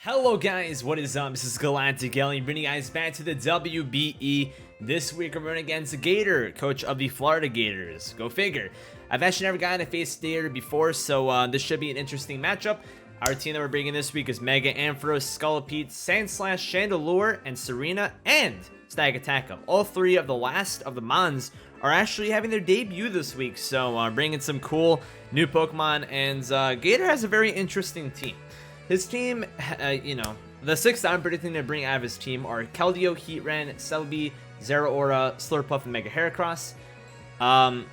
Hello guys, what is up? This is GalacticElliot bringing you guys back to the WBE. This week I'm running against Gator, coach of the Florida Gators. Go figure. I've actually never gotten to face Gator before, so this should be an interesting matchup. Our team that we're bringing this week is Mega Ampharos, Scolipede, Sandslash, Chandelure, and Serena, and Stag Attack Up. All three of the last of the Mons are actually having their debut this week, so bringing some cool new Pokemon, and Gator has a very interesting team. His team, the six that I'm predicting to bring out of his team are Keldeo, Heatran, Celebi, Zeraora, Slurpuff, and Mega Heracross.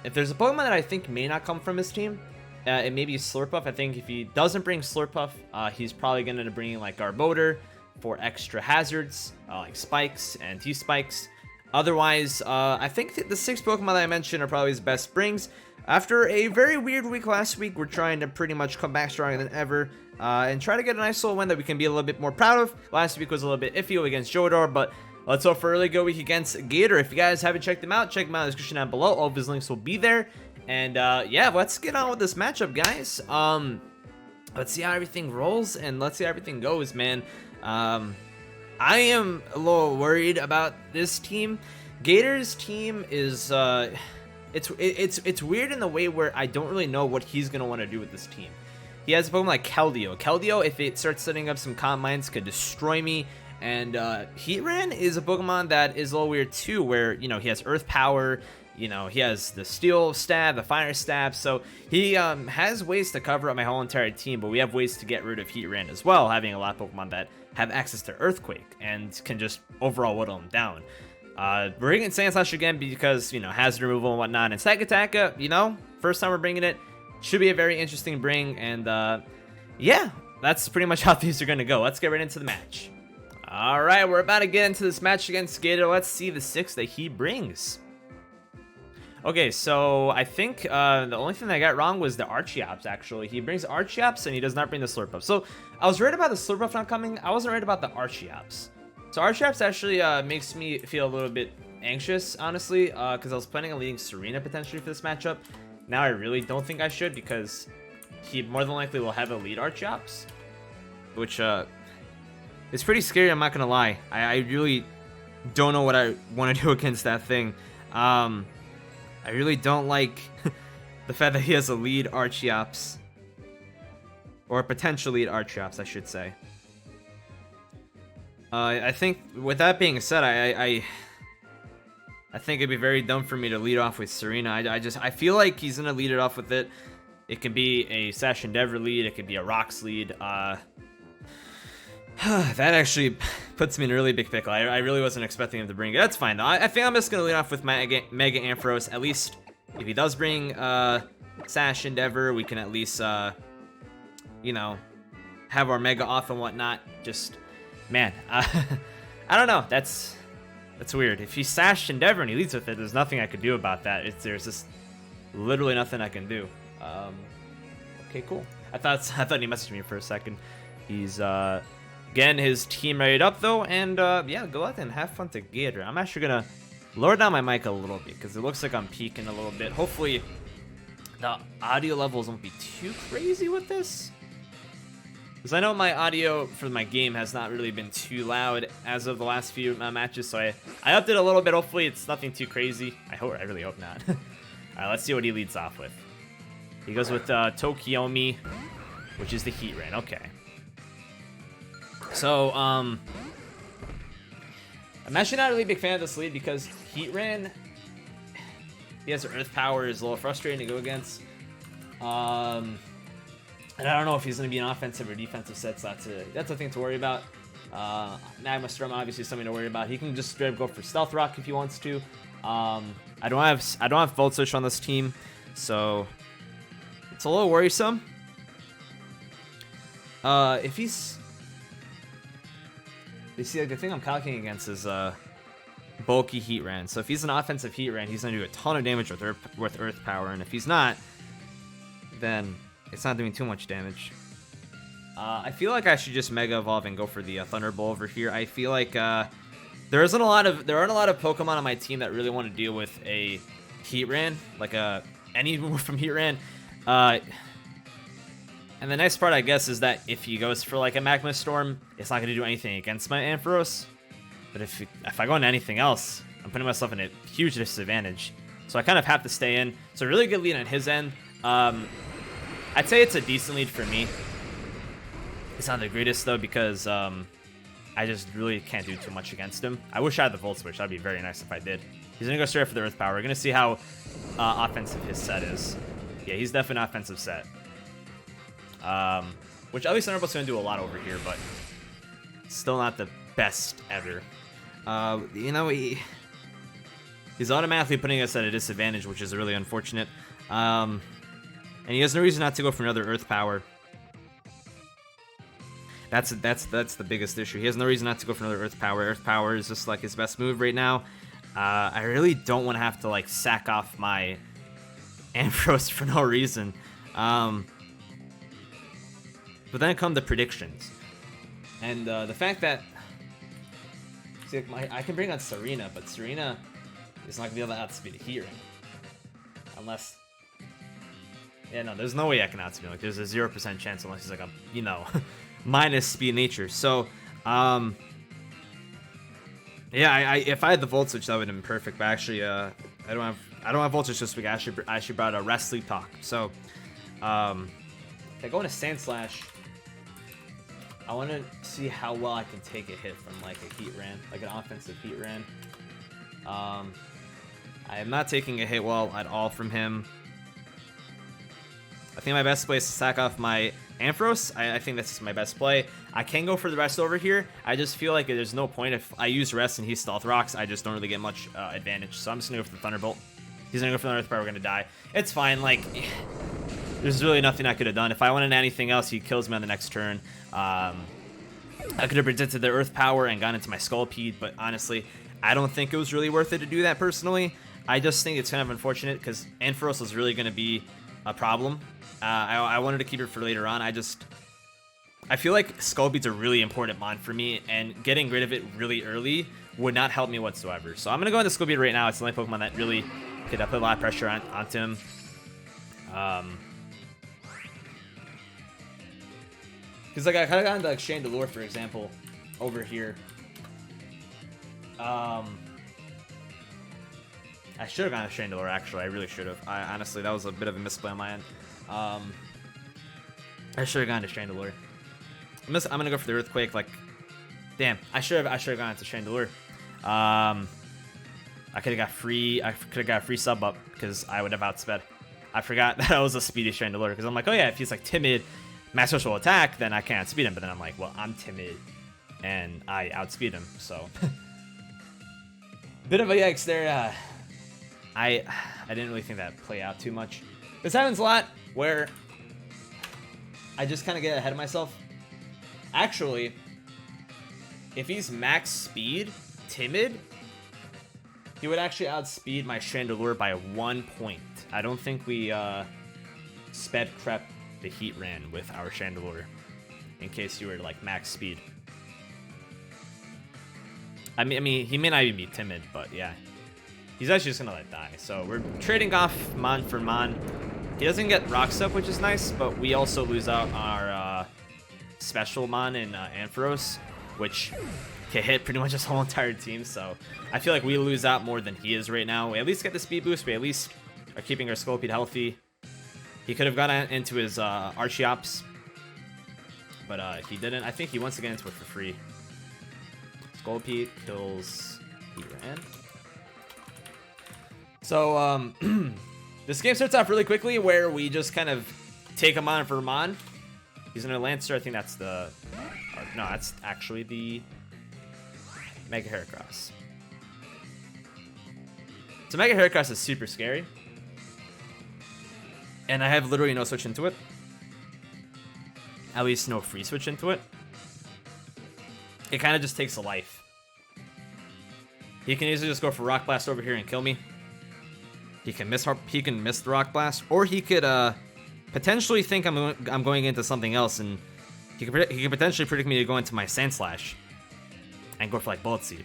If there's a Pokemon that I think may not come from his team, it may be Slurpuff. I think if he doesn't bring Slurpuff, he's probably going to bring like Garbodor for extra hazards, like Spikes and T-Spikes. Otherwise, I think the six Pokemon that I mentioned are probably his best springs. After a very weird week last week, we're trying to pretty much come back stronger than ever and try to get a nice little win that we can be a little bit more proud of. Last week was a little bit iffy against Jodor, but let's hope for a really good week against Gator. If you guys haven't checked him out in the description down below. All of his links will be there. And yeah, let's get on with this matchup, guys. Let's see how everything rolls and let's see how everything goes, man. I am a little worried about this team. Gator's team is it's weird in the way where I don't really know what he's gonna want to do with this team. He has a Pokemon like Keldeo. Keldeo, if it starts setting up some comp mines, could destroy me. And Heatran is a Pokemon that is a little weird too, where he has Earth Power. He has the Steel Stab, the Fire Stab. So he has ways to cover up my whole entire team, but we have ways to get rid of Heatran as well, having a lot of Pokemon that have access to Earthquake and can just overall whittle him down. We're bringing Sandslash again because, hazard removal and whatnot. And Stag Attack, first time we're bringing it. Should be a very interesting bring. And, yeah, that's pretty much how these are going to go. Let's get right into the match. All right, we're about to get into this match against Gator. Let's see the six that he brings. Okay, so I think the only thing that I got wrong was the Archeops, actually. He brings Archeops, and he does not bring the Slurpuff. So I was worried about the Slurpuff not coming. I wasn't worried about the Archeops. So Archeops actually makes me feel a little bit anxious, honestly, because I was planning on leading Serena potentially for this matchup. Now I really don't think I should, because he more than likely will have a lead Archeops, which is pretty scary, I'm not going to lie. I really don't know what I want to do against that thing. I really don't like the fact that he has a lead Archeops, or a potential lead Archeops, I should say. I think, with that being said, I think it'd be very dumb for me to lead off with Serena. I feel like he's gonna lead it off with it. It could be a Sash Endeavor lead. It could be a Rocks lead. That actually puts me in a really big pickle. I really wasn't expecting him to bring it. That's fine though. I think I'm just gonna lead off with Mega Ampharos. At least if he does bring Sash Endeavor, we can at least have our Mega off and whatnot. Just, man, I don't know. That's weird. If he Sash Endeavor and he leads with it, there's nothing I could do about that. There's just literally nothing I can do. Okay, cool. I thought he messaged me for a second. He's getting his team ready up though, and yeah, go out and have fun together. I'm actually gonna lower down my mic a little bit because it looks like I'm peaking a little bit. Hopefully the audio levels won't be too crazy with this, because I know my audio for my game has not really been too loud as of the last few matches, so I upped it a little bit. Hopefully it's nothing too crazy. I really hope not. Alright, let's see what he leads off with. He goes with Tokyomi, which is the Heatran. Okay. So, I'm actually not a really big fan of this lead because Heatran, he has Earth Power, is a little frustrating to go against. And I don't know if he's going to be an offensive or defensive set, so that's a thing to worry about. Magma Storm obviously is something to worry about. He can just straight up go for Stealth Rock if he wants to. I don't have Volt Switch on this team, so it's a little worrisome. If he's, you see, like, the thing I'm calculating against is bulky Heatran. So if he's an offensive Heatran, he's going to do a ton of damage with Earth Power, and if he's not, then it's not doing too much damage. I feel like I should just Mega Evolve and go for the Thunderbolt over here. I feel like there aren't a lot of Pokemon on my team that really want to deal with a Heatran, like any move from Heatran. And the nice part, I guess, is that if he goes for like a Magma Storm, it's not going to do anything against my Ampharos. But if I go into anything else, I'm putting myself in a huge disadvantage. So I kind of have to stay in. So really good lead on his end. I'd say it's a decent lead for me. It's not the greatest, though, because I just really can't do too much against him. I wish I had the Volt Switch. That'd be very nice if I did. He's going to go straight for the Earth Power. We're going to see how offensive his set is. Yeah, he's definitely an offensive set. Which at least Thunderbolt's going to do a lot over here, but still not the best ever. You know, he's automatically putting us at a disadvantage, which is really unfortunate. And he has no reason not to go for another Earth Power. That's the biggest issue. He has no reason not to go for another Earth Power. Earth Power is just like his best move right now. I really don't want to have to like sack off my Ampharos for no reason. But then come the predictions, and the fact that see, I can bring on Serena, but Serena is not gonna be able to outspeed a Heat Ring, unless. Yeah, no, there's no way I can outspeed him. Like, there's a 0% chance unless he's like a, you know, minus speed nature. So, yeah, if I had the Volt Switch, that would have been perfect. But actually, I don't have Volt Switch this week. I actually brought a Rest Sleep Talk. So, if I go into Sand Slash, I want to see how well I can take a hit from like a Heat Ran, like an offensive Heat Ran. I am not taking a hit well at all from him. I think my best play is to sack off my Ampharos. I think that's my best play. I can go for the rest over here. I just feel like there's no point if I use rest and he stealth rocks. I just don't really get much advantage. So I'm just gonna go for the Thunderbolt. He's gonna go for the Earth Power. We're gonna die. It's fine. Like, there's really nothing I could have done. If I wanted anything else, he kills me on the next turn. I could have predicted the Earth Power and gone into my Sculpede, but honestly, I don't think it was really worth it to do that personally. I just think it's kind of unfortunate because Ampharos is really gonna be a problem. I wanted to keep it for later on. I feel like Sculpede's a really important mon for me, and getting rid of it really early would not help me whatsoever. So I'm going to go into Sculpede right now. It's the only Pokemon that really could put a lot of pressure onto him. Because like I kind of got into like Chandelure, for example, over here. I should have gone to Chandelure, actually. I really should have. Honestly, that was a bit of a misplay on my end. I should have gone to Chandelure. I'm gonna go for the Earthquake. Like, damn, I should have gone to Chandelure. I could have got free. I could have got a free sub up because I would have outsped. I forgot that I was a speedy Chandelure because I'm like, oh yeah, if he's like timid, max social attack, then I can't outspeed him. But then I'm like, well, I'm timid, and I outspeed him. So, bit of a yikes there. I didn't really think that play out too much. This happens a lot where I just kind of get ahead of myself. Actually, if he's max speed, timid, he would actually outspeed my Chandelure by 1 point. I don't think we sped prep the Heat Ran with our Chandelure, in case you were like max speed. I mean, he may not even be timid, but yeah. He's actually just gonna let die. So we're trading off Mon for Mon. He doesn't get Rocks up, which is nice, but we also lose out our special Mon in Ampharos, which can hit pretty much his whole entire team. So I feel like we lose out more than he is right now. We at least get the speed boost. We at least are keeping our Sculpede healthy. He could have gone into his Archeops, but he didn't. I think he wants to get into it for free. Sculpede kills Heat Ran. So, this game starts off really quickly where we just kind of take him on for Mon. He's in a Lancer. I think that's the... no, that's actually the Mega Heracross. So Mega Heracross is super scary. And I have literally no switch into it. At least no free switch into it. It kind of just takes a life. He can easily just go for Rock Blast over here and kill me. He can miss the Rock Blast, or he could potentially think I'm going into something else, and he could potentially predict me to go into my Sand Slash and go for like Bullet Seed.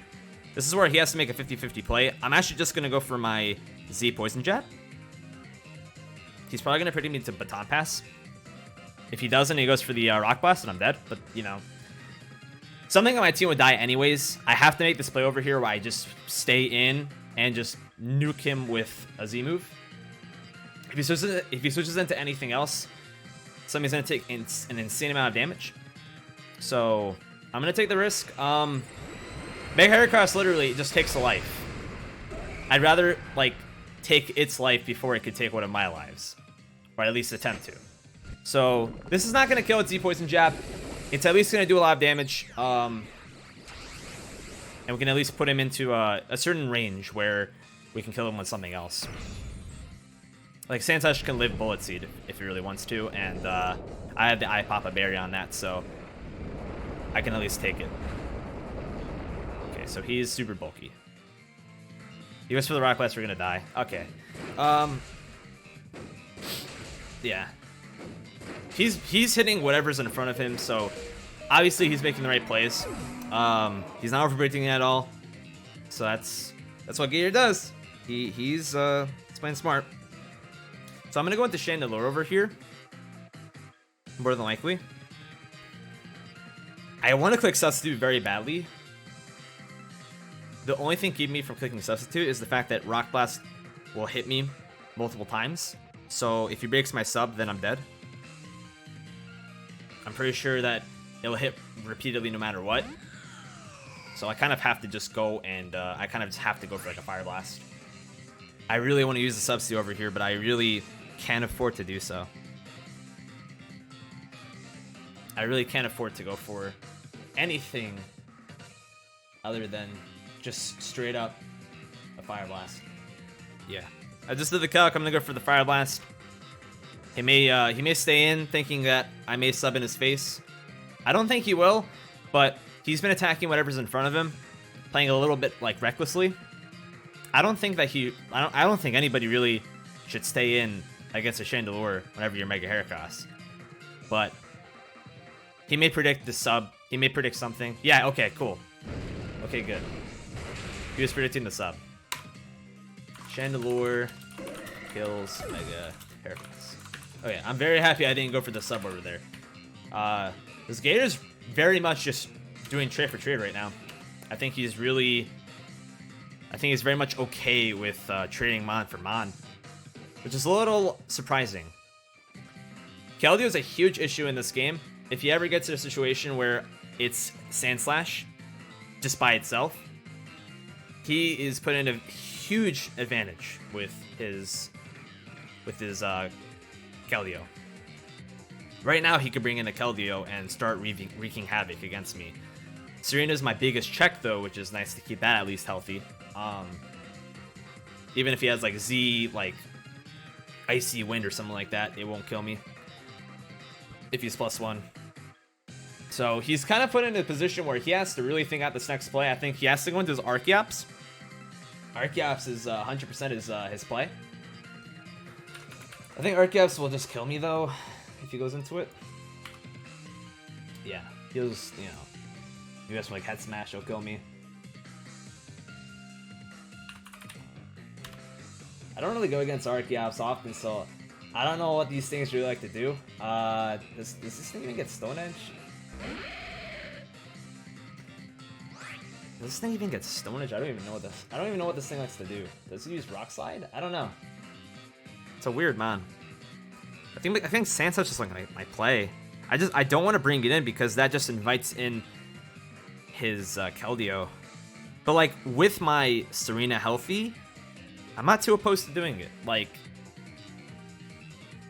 This is where he has to make a 50-50 play. I'm actually just gonna go for my Z Poison Jab. He's probably gonna predict me to Baton Pass. If he doesn't, he goes for the Rock Blast, and I'm dead. But, you know, something on my team would die anyways. I have to make this play over here where I just stay in and just nuke him with a Z move. If he switches into anything else, somebody's going to take an insane amount of damage. So I'm going to take the risk. Mega Heracross literally just takes a life. I'd rather, like, take its life before it could take one of my lives. Or at least attempt to. So this is not going to kill its Z-Poison Jab. It's at least going to do a lot of damage. And we can at least put him into a certain range where we can kill him with something else. Like, Sandslash can live Bullet Seed if he really wants to. And I have the Papa Berry on that, so I can at least take it. Okay, so he's super bulky. He goes for the Rock Blast, we're going to die. Okay. Yeah. He's hitting whatever's in front of him, so obviously he's making the right plays. He's not overbreaking at all. So that's what Gator does. He's playing smart. So I'm gonna go into Chandelure over here. More than likely. I want to click Substitute very badly. The only thing keeping me from clicking Substitute is the fact that Rock Blast will hit me multiple times. So if he breaks my sub, then I'm dead. I'm pretty sure that it'll hit repeatedly no matter what. So I kind of have to just go and I kind of just have to go for like a Fire Blast. I really want to use the Substitute over here, but I really can't afford to do so. I really can't afford to go for anything other than just straight up a Fire Blast. Yeah. I just did the calc. I'm gonna go for the Fire Blast. He may stay in thinking that I may sub in his face. I don't think he will, but he's been attacking whatever's in front of him, playing a little bit like recklessly. I don't think anybody really should stay in against a Chandelure whenever you're Mega Heracross. But he may predict the sub. He may predict something. Yeah, okay, cool. Okay, good. He was predicting the sub. Chandelure kills Mega Heracross. Okay, I'm very happy I didn't go for the sub over there. This Gator's very much just doing trade for trade right now. I think he's very much okay with trading Mon for Mon, which is a little surprising. Keldeo is a huge issue in this game. If he ever gets to a situation where it's Sandslash just by itself, he is put in a huge advantage with his Keldeo. Right now, he could bring in a Keldeo and start wreaking havoc against me. Serena's my biggest check, though, which is nice to keep that at least healthy. Even if he has, like, Z, like, Icy Wind or something like that, it won't kill me. If he's +1. So, he's kind of put in a position where he has to really think out this next play. I think he has to go into his Archeops. Archeops is 100% his play. I think Archeops will just kill me, though, if he goes into it. Yeah, he'll just, you know, maybe that's like Head Smash, he'll kill me. I don't really go against Archeops often, so I don't know what these things really like to do. Does this thing even get Stone Edge? Does this thing even get Stone Edge? I don't even know what this thing likes to do. Does it use Rock Slide? I don't know. It's a weird mon. I think Sandslash is like my play. I don't want to bring it in because that just invites in his Keldeo. But like with my Serena healthy, I'm not too opposed to doing it. Like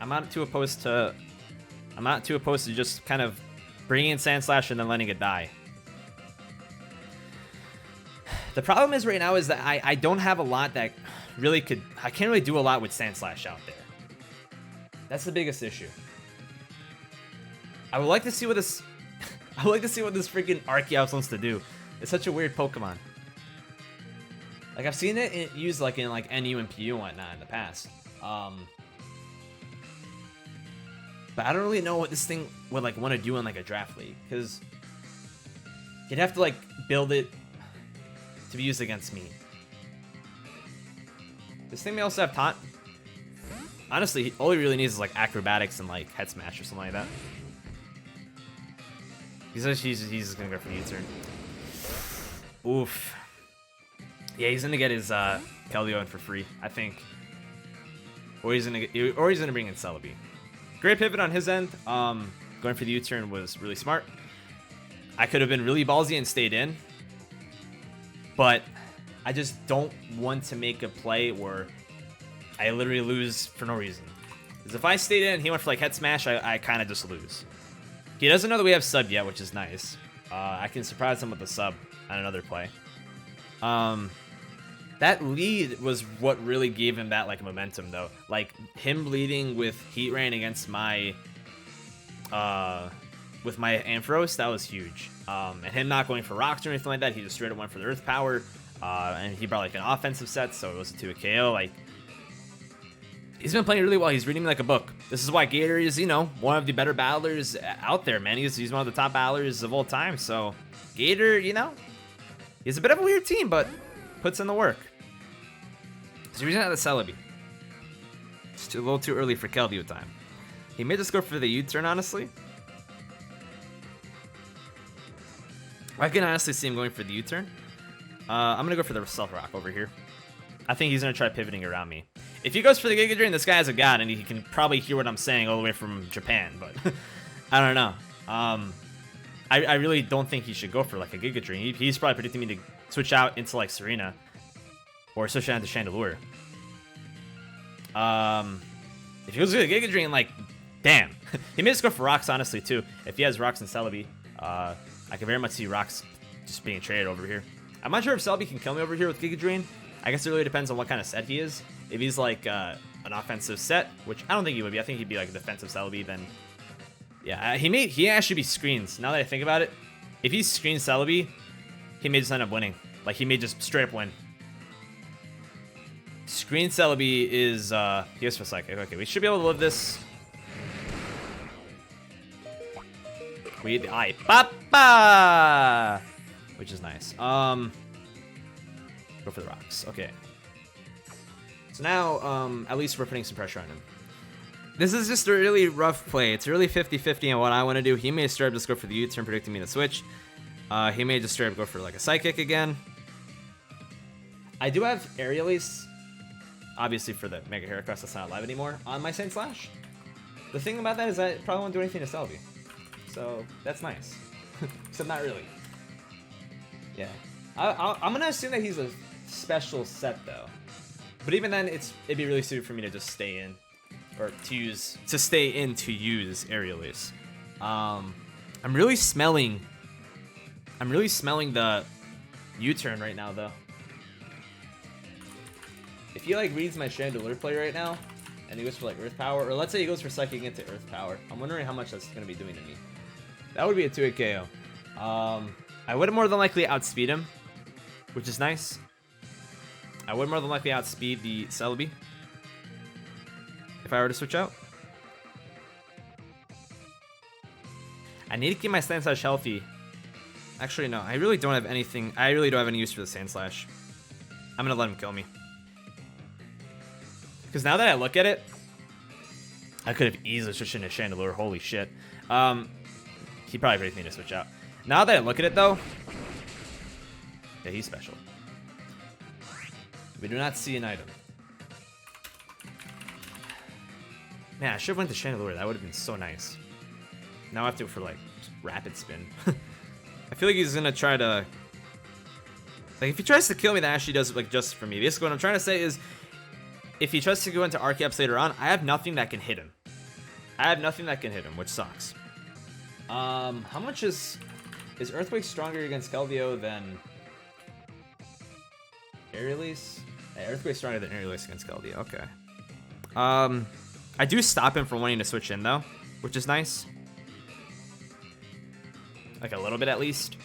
I'm not too opposed to just kind of bringing in Sandslash and then letting it die. The problem is right now is that I don't have a lot that really could. I can't really do a lot with Sandslash out there. That's the biggest issue. I would like to see what this. I would like to see what this freaking Archeops wants to do. It's such a weird Pokemon. Like I've seen it used like in like NU and PU and whatnot in the past. But I don't really know what this thing would like want to do in like a draft league because you'd have to like build it to be used against me. This thing may also have taunt. Honestly, all he really needs is like acrobatics and like head smash or something like that. He's just gonna go for the U-turn. Oof. Yeah, he's gonna get his Keldeo in for free, I think. Or he's gonna bring in Celebi. Great pivot on his end. Going for the U-turn was really smart. I could have been really ballsy and stayed in, but I just don't want to make a play where I literally lose for no reason. Because if I stayed in and he went for like head smash, I kind of just lose. He doesn't know that we have sub yet, which is nice. I can surprise him with the sub on another play. That lead was what really gave him that like momentum though. Like him leading with Heat Rain against my with my Ampharos, that was huge. And him not going for rocks or anything like that, he just straight up went for the Earth Power. And he brought like an offensive set, so it was to a KO. Like, he's been playing really well. He's reading me like a book. This is why Gator is, you know, one of the better battlers out there, man. He's one of the top battlers of all time. So Gator, you know, he's a bit of a weird team, but puts in the work. So he's using the Celebi. It's a little too early for Keldeo time. He may just go for the U-turn, honestly. I can honestly see him going for the U-turn. I'm going to go for the Stealth Rock over here. I think he's going to try pivoting around me. If he goes for the Giga Drain, this guy has a god, and he can probably hear what I'm saying all the way from Japan, but I don't know. I really don't think he should go for like a Giga Drain. He's probably predicting me to switch out into like Serena or switch out into Chandelure. If he goes for the Giga Drain, like, damn. He may just go for rocks, honestly, too. If he has rocks and Celebi, I can very much see rocks just being traded over here. I'm not sure if Celebi can kill me over here with Giga Drain. I guess it really depends on what kind of set he is. If he's like an offensive set, which I don't think he would be. I think he'd be like a defensive Celebi, then yeah, he actually be screens. Now that I think about it, if he screens Celebi, he may just end up winning. Like, he may just straight up win. Screen Celebi is he goes for Psychic. Okay, we should be able to live this. We Papa, which is nice. Go for the rocks. Okay. So now, at least we're putting some pressure on him. This is just a really rough play. It's really 50-50 on what I want to do. He may straight up just go for the U-turn, predicting me to switch. He may just straight up go for like a Psychic again. I do have Aerial Ace, obviously for the Mega Heracross that's not alive anymore, on my Sand Slash. The thing about that is I probably won't do anything to Celebi. So that's nice. Except not really. Yeah. I'm going to assume that he's a special set though. But even then, it'd be really suited for me to just stay in. Or to stay in to use Aerial Ace. I'm really smelling the U-turn right now though. If he like reads my Chandelure play right now, and he goes for like Earth Power, or let's say he goes for Psychic into Earth Power, I'm wondering how much that's going to be doing to me. That would be a 2-hit KO. I would more than likely outspeed him, which is nice. I would more than likely outspeed the Celebi if I were to switch out. I need to keep my Sand Slash healthy. Actually, no, I really don't have anything. I really don't have any use for the Sand Slash. I'm going to let him kill me. Because now that I look at it, I could have easily switched into Chandelure. Holy shit. He probably predicted me to switch out. Now that I look at it, though, yeah, he's special. We do not see an item. Man, I should have went to Chandelure. That would have been so nice. Now I have to go for, like, Rapid Spin. I feel like he's going to try to... Like, if he tries to kill me, that actually does, like, just for me. Basically, what I'm trying to say is, if he tries to go into Archeops later on, I have nothing that can hit him. Which sucks. How much is Earthquake stronger against Keldeo than Aerial Ace? Yeah, Earthquake's stronger than Aerial Ace against Keldeo. Okay. I do stop him from wanting to switch in though, which is nice. Like a little bit at least.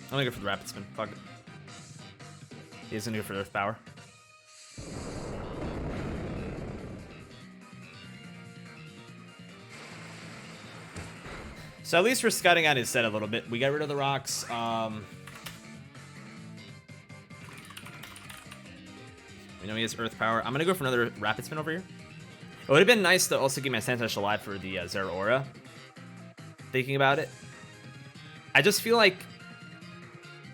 I'm gonna go for the Rapid Spin. Fuck it. He's gonna go for Earth Power. So at least we're scouting out his set a little bit. We got rid of the rocks. We know he has Earth Power. I'm gonna go for another Rapid Spin over here. It would have been nice to also get my Sandslash alive for the Zeraora. Thinking about it, I just feel like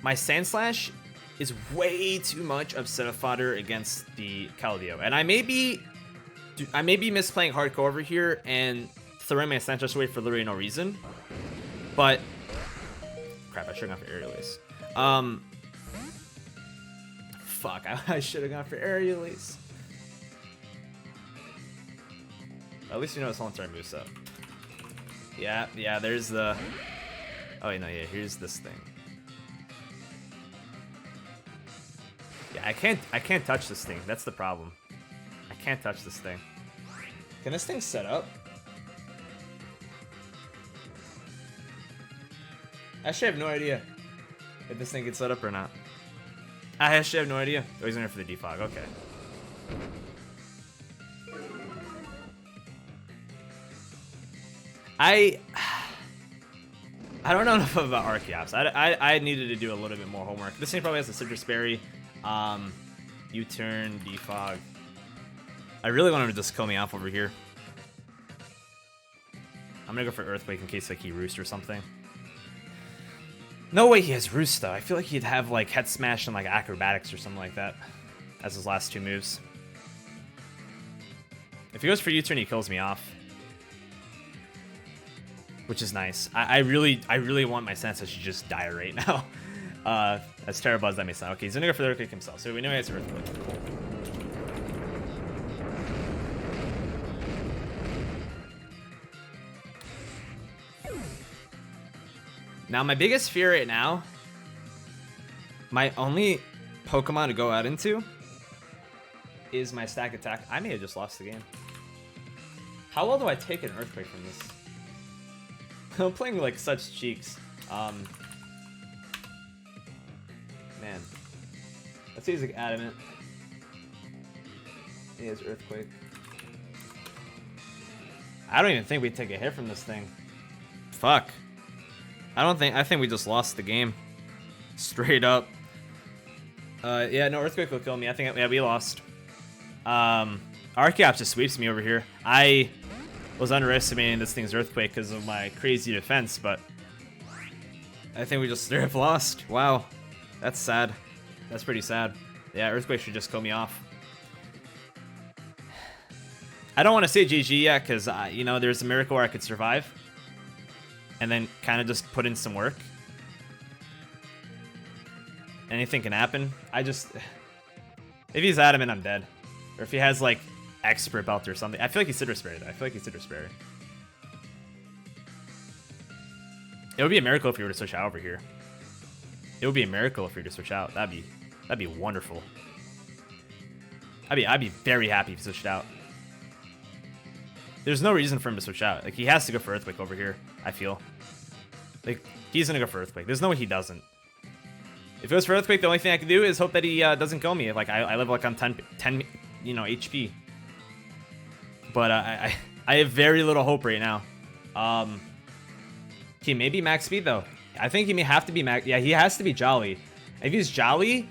my Sandslash is way too much of setup fodder against the Keldeo, and I may be misplaying hardcore over here and throwing my Sandslash away for literally no reason. But crap, I should have gone for Aerial Ace. Fuck, I should have gone for Aerial Ace. At least you know it's on turn moveset. Yeah, there's the... Oh, no, yeah, here's this thing. Yeah, I can't touch this thing. That's the problem. I can't touch this thing. Can this thing set up? Actually, I have no idea if this thing gets set up or not. I actually have no idea. Oh, he's in there for the defog. Okay. I don't know enough about Archeops. I needed to do a little bit more homework. This thing probably has a Citrus Berry, U-turn, defog. I really want him to just kill me off over here. I'm gonna go for Earthquake in case like he Roost or something. No way he has Roost though. I feel like he'd have like Head Smash and like Acrobatics or something like that as his last two moves. If he goes for U-turn, he kills me off, which is nice. I really want my Sandslash to just die right now. As terrible as that may sound. Okay, he's gonna go for the Earthquake himself, so we know he has Earthquake. Cool. Now, my biggest fear right now, my only Pokemon to go out into is my Stack Attack. I may have just lost the game. How well do I take an Earthquake from this? I'm playing like such cheeks. Man. Let's see, he's like Adamant. He has Earthquake. I don't even think we'd take a hit from this thing. Fuck. I think we just lost the game. Straight up. Yeah, no, Earthquake will kill me. I think, yeah, we lost. Archeops just sweeps me over here. I was underestimating this thing's Earthquake because of my crazy defense, but I think we just straight up lost. Wow. That's sad. That's pretty sad. Yeah, Earthquake should just kill me off. I don't want to say GG yet because, you know, there's a miracle where I could survive and then kind of just put in some work. Anything can happen. If he's Adamant, I'm dead. Or if he has, like, Expert Belt or something. I feel like he's Citrus Berry, though. I feel like he's Citrus Berry. It would be a miracle if he were to switch out over here. It would be a miracle if he were to switch out. That'd be wonderful. I'd be very happy if he switched out. There's no reason for him to switch out. Like, he has to go for Earthquake over here, I feel. Like, he's gonna go for Earthquake. There's no way he doesn't. If it was for Earthquake, the only thing I can do is hope that he doesn't kill me. Like, I live like on 10 you know, HP. But I have very little hope right now. He may be max speed though. I think he may have to be max. Yeah, he has to be Jolly. If he's Jolly,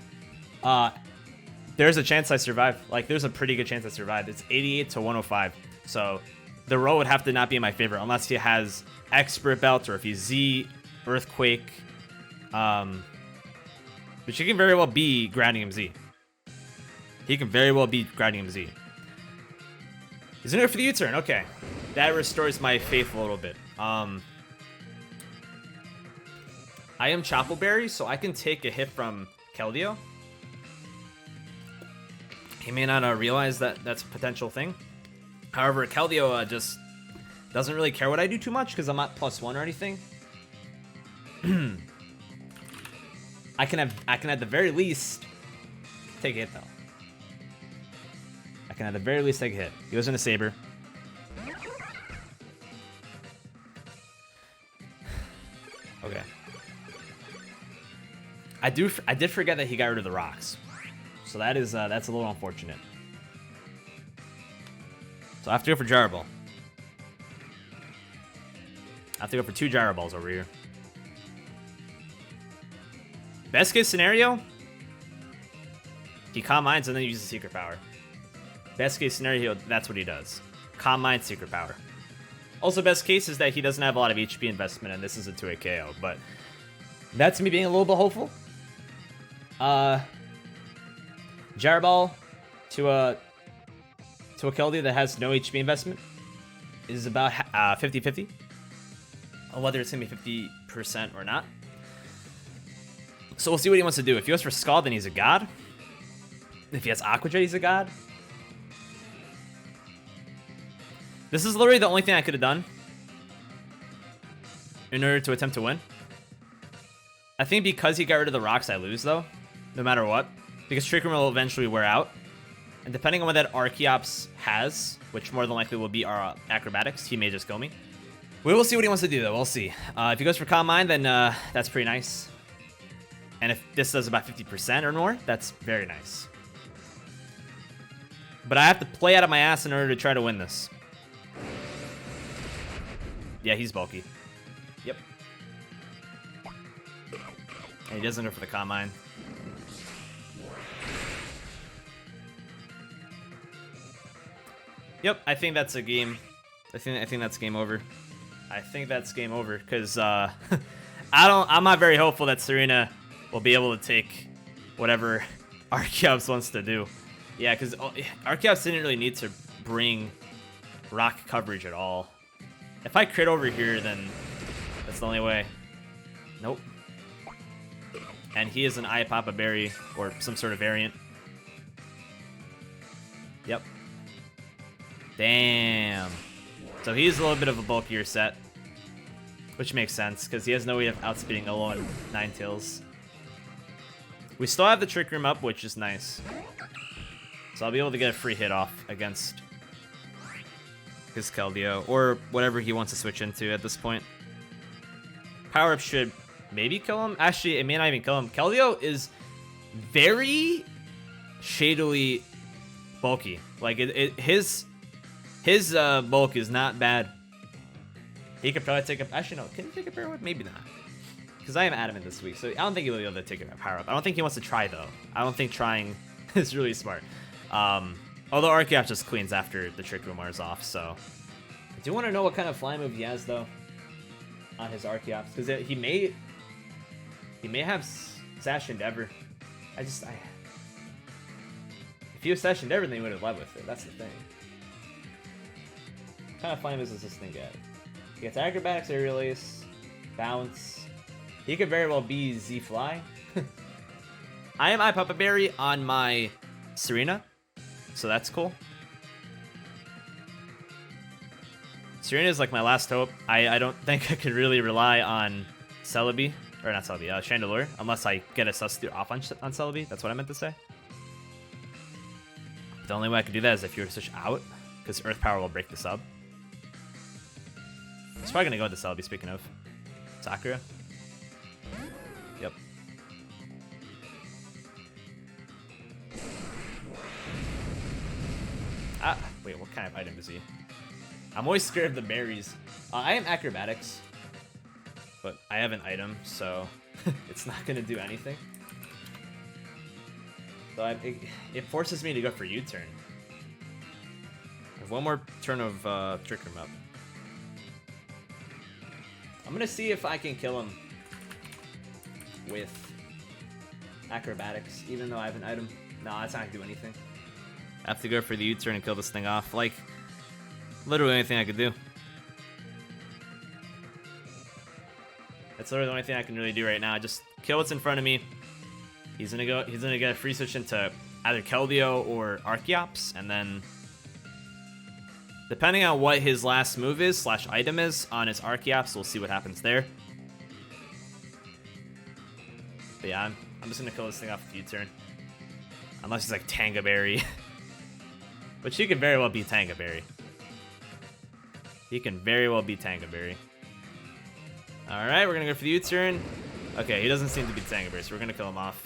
there's a chance I survive. Like, there's a pretty good chance I survive. It's 88 to 105. So the roll would have to not be my favorite unless he has Expert Belt or if he's Z, Earthquake. Which he can very well be grounding him Z. He can very well be grounding him Z. He's in there for the U-turn. Okay. That restores my faith a little bit. I am Choppleberry, so I can take a hit from Keldeo. He may not realize that that's a potential thing. However, Keldeo just doesn't really care what I do too much because I'm not +1 or anything. I can at the very least take a hit though. I can at the very least take a hit. He goes into Saber. Okay. I did forget that he got rid of the rocks, so that is that's a little unfortunate. So I have to go for Gyro Ball. I have to go for 2 Gyro Balls over here. Best case scenario, He Calm Minds and then uses Secret Power. Best case scenario, that's what he does. Calm Mind, Secret Power. Also, best case is that he doesn't have a lot of HP investment, and this is a 2-hit KO, but that's me being a little bit hopeful. Gyro Ball to a Keldeo that has no HP investment is about 50-50 on whether it's going to be 50% or not. So we'll see what he wants to do. If he goes for Scald, then he's a god. If he has Aqua Jet, he's a god. This is literally the only thing I could have done in order to attempt to win. I think because he got rid of the rocks, I lose, though, no matter what. Because Trick Room will eventually wear out. And depending on what that Archeops has, which more than likely will be our Acrobatics, he may just go me. We will see what he wants to do, though. We'll see. If he goes for Calm Mind, then that's pretty nice. And if this does about 50% or more, that's very nice. But I have to play out of my ass in order to try to win this. Yeah, he's bulky. Yep. And he doesn't go for the Calm Mind. Yep, I think that's a game. I think that's game over. I think that's game over because I'm not very hopeful that Serena will be able to take whatever Archeops wants to do. Yeah, because Archeops didn't really need to bring rock coverage at all. If I crit over here, then that's the only way. Nope. And he is an Eye Papa Berry or some sort of variant. Yep. Damn. So he's a little bit of a bulkier set, which makes sense because he has no way of outspeeding Olo and Ninetales. We still have the Trick Room up, which is nice. So I'll be able to get a free hit off against his Keldeo, or whatever he wants to switch into at this point. Power-up should maybe kill him. Actually, it may not even kill him. Keldeo is very shadily bulky. Like, his bulk is not bad. He could probably take a... Actually, no. Can he take a Power Whip? Maybe not. Because I am adamant this week, so I don't think he'll be able to take a Power Up. I don't think he wants to try, though. I don't think trying is really smart. Although Archeops just cleans after the Trick Room wears off, so... I do want to know what kind of fly move he has, though, on his Archeops. Because he may have Sash Endeavor. If he was Sash Endeavor, then he would have led with it. That's the thing. What kind of fly moves does this thing get? He gets Acrobatics, Aerial Ace, Bounce. He could very well be Z-Fly. I am Papa Berry on my Serena, so that's cool. Serena is like my last hope. I don't think I could really rely on Celebi, or not Celebi, Chandelure, unless I get a substitute off on Celebi. That's what I meant to say. The only way I could do that is if you were to switch out, because Earth Power will break the sub. He's probably going to go with the Celebi, speaking of. Sakura. Yep. Wait, what kind of item is he? I'm always scared of the berries. I am Acrobatics, but I have an item, so it's not going to do anything. So it forces me to go for U-turn. I have one more turn of Trick Room up. I'm going to see if I can kill him with Acrobatics, even though I have an item. No, that's not going to do anything. I have to go for the U-turn and kill this thing off. Like, literally anything I could do. That's literally the only thing I can really do right now. Just kill what's in front of me. He's gonna get a free switch into either Keldeo or Archeops, and then depending on what his last move is / item is on his Archeops, we'll see what happens there. But yeah, I'm just gonna kill this thing off with U-turn. Unless he's like Tanga Berry. Which he could very well be Tanga Berry. He can very well be Tanga Berry. Alright, we're gonna go for the U-turn. Okay, he doesn't seem to be Tanga Berry, so we're gonna kill him off.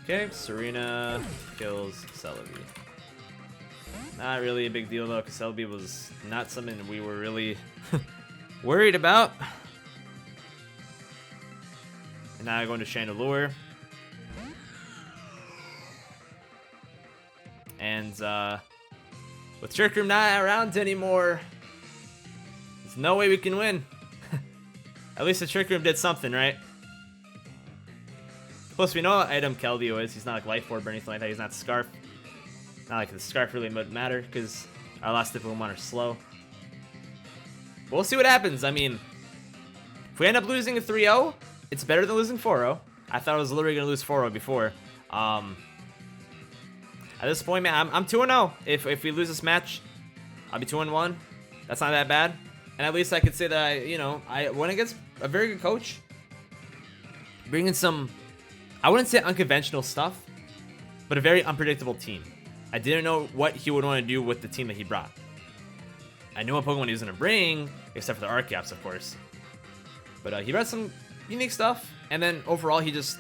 Okay, Serena kills Celebi. Not really a big deal though, because Celebi was not something that we were really worried about. And now I go into Chandelure. And with Trick Room not around anymore, there's no way we can win. At least the Trick Room did something, right? Plus, we know what item Keldeo is. He's not like Life Orb or anything like that. He's not Scarf. Not like the Scarf really would matter because our last Pokemon are slow. But we'll see what happens. I mean, if we end up losing a 3-0, it's better than losing 4-0. I thought I was literally going to lose 4-0 before. At this point, man, I'm 2-0. If we lose this match, I'll be 2-1. That's not that bad. And at least I could say that I went against a very good coach. Bringing some, I wouldn't say unconventional stuff, but a very unpredictable team. I didn't know what he would want to do with the team that he brought. I knew what Pokemon he was going to bring, except for the Archeops, of course. But he brought some unique stuff, and then overall he just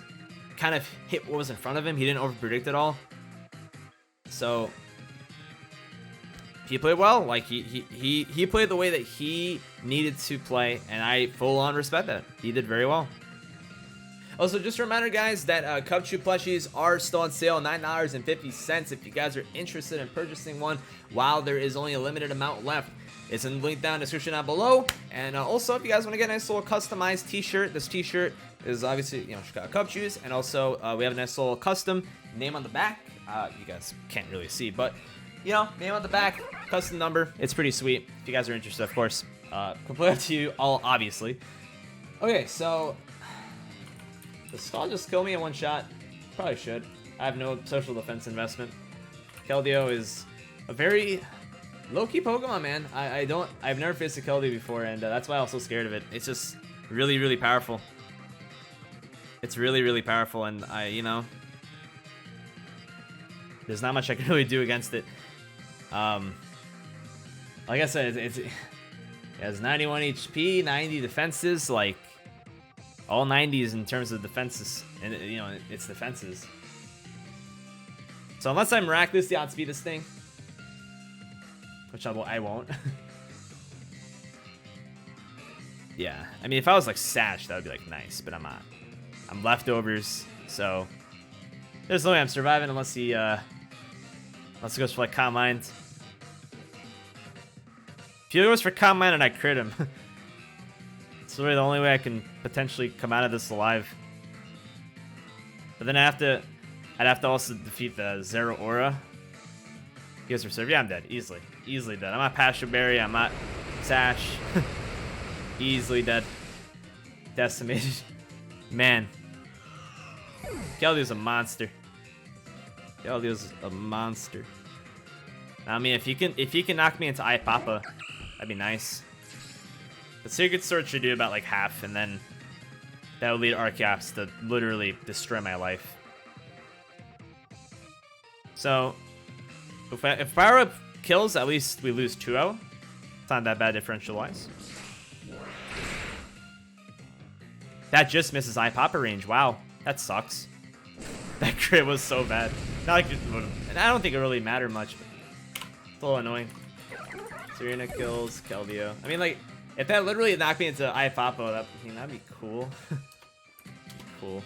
kind of hit what was in front of him. He didn't overpredict at all. So he played well. Like he played the way that he needed to play, and I full on respect that. He did very well. Also, just a reminder, guys, that Cubchoo plushies are still on sale, $9.50. If you guys are interested in purchasing one, while there is only a limited amount left, it's in the link down in the description down below. And also, if you guys want to get a nice little customized T-shirt, this T-shirt is obviously Chicago Cubchoos, and also we have a nice little custom name on the back. You guys can't really see, but name on the back, custom number. It's pretty sweet. If you guys are interested, of course, completely up to you all, obviously. Okay, so. Does Stall just kill me in one shot? Probably should. I have no social defense investment. Keldeo is a very low-key Pokemon, man. I've never faced a Keldeo before, and that's why I was so scared of it. It's just really, really powerful. It's really, really powerful, and there's not much I can really do against it. Like I said, it has 91 HP, 90 defenses, like, all 90s in terms of defenses, and its defenses. So unless I miraculously outspeed this thing, which I won't. Yeah, I mean, if I was like Sash, that would be like nice, but I'm not. I'm leftovers, so there's no way I'm surviving unless he goes for like Calm Mind. If he goes for Calm Mind and I crit him. It's really the only way I can potentially come out of this alive. But then I'd have to also defeat the Zeraora. He goes for Surf. Yeah, I'm dead. Easily. Easily dead. I'm not Passion Berry. I'm not Sash. Easily dead. Decimated. Man. Keldeo's a monster. Keldeo's a monster. I mean, if he can knock me into Papa, that'd be nice. The Secret Sword should do about like half, and then that would lead Archeops to literally destroy my life. So, if Fire Up kills, at least we lose 2-0. It's not that bad differential-wise. That just misses Papa range. Wow, that sucks. That crit was so bad. Not like and I don't think it really mattered much, but it's a little annoying. Serena kills Keldeo. I mean, like, if that literally knocked me into Papa, that'd be cool. Cool.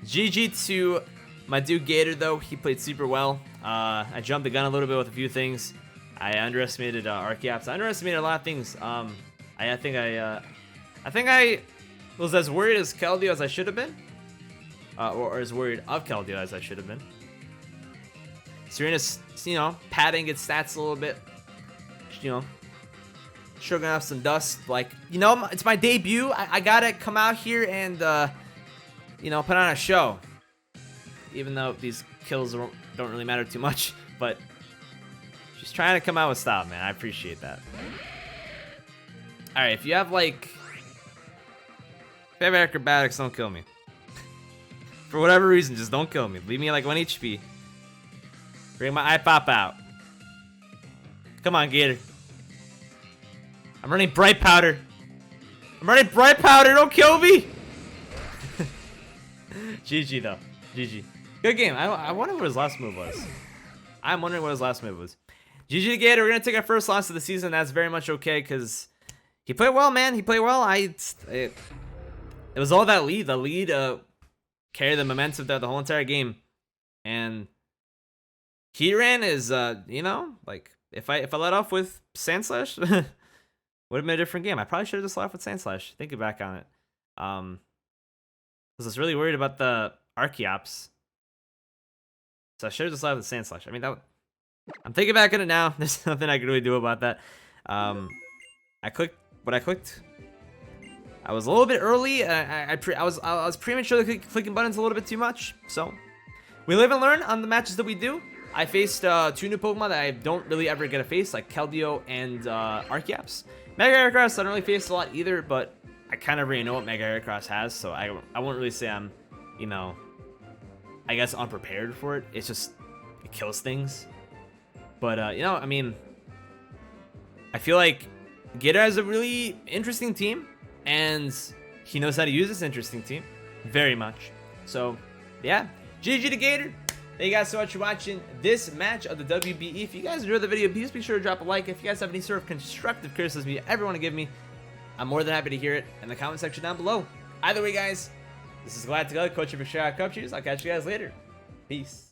GG to my dude Gator, though. He played super well. I jumped the gun a little bit with a few things. I underestimated Archeops. I underestimated a lot of things. I think I was as worried as Keldeo as I should have been. Or as worried of Keldeo as I should have been. Serena's, padding its stats a little bit. Sure gonna have some dust. Like, it's my debut. I gotta come out here and, put on a show. Even though these kills don't really matter too much. But she's trying to come out with style, man. I appreciate that. Alright, if you have, acrobatics, don't kill me. For whatever reason, just don't kill me. Leave me like 1 HP. Bring my Pop out. Come on, Gator. I'm running Bright Powder. Don't kill me. GG, though. GG. Good game. I wonder what his last move was. I'm wondering what his last move was. GG to Gator. We're going to take our first loss of the season. That's very much okay because he played well, man. He played well. It was all that lead. The lead carried the momentum throughout the whole entire game. And Heatran is, you know, like if I let off with Sandslash, would have been a different game. I probably should have just let off with Sandslash. Thinking back on it, because I was really worried about the Archeops, so I should have just let off with Sandslash. I mean, I'm thinking back on it now. There's nothing I can really do about that. I clicked what I clicked. I was a little bit early. I was prematurely clicking buttons a little bit too much. So we live and learn on the matches that we do. I faced 2 new Pokemon that I don't really ever get to face, like Keldeo and Archeops. Mega Heracross I don't really face a lot either, but I kind of already know what Mega Heracross has, so I won't really say I'm, you know, I guess unprepared for it. It's just it kills things. But you know, I mean, I feel like Gator has a really interesting team, and he knows how to use this interesting team very much. So yeah, GG to Gator. Thank you guys so much for watching this match of the WBE. If you guys enjoyed the video, please be sure to drop a like. If you guys have any sort of constructive criticism you ever want to give me, I'm more than happy to hear it in the comment section down below. Either way, guys, this is GalacticElliot, coach of your Chicago Cubchoos. I'll catch you guys later. Peace.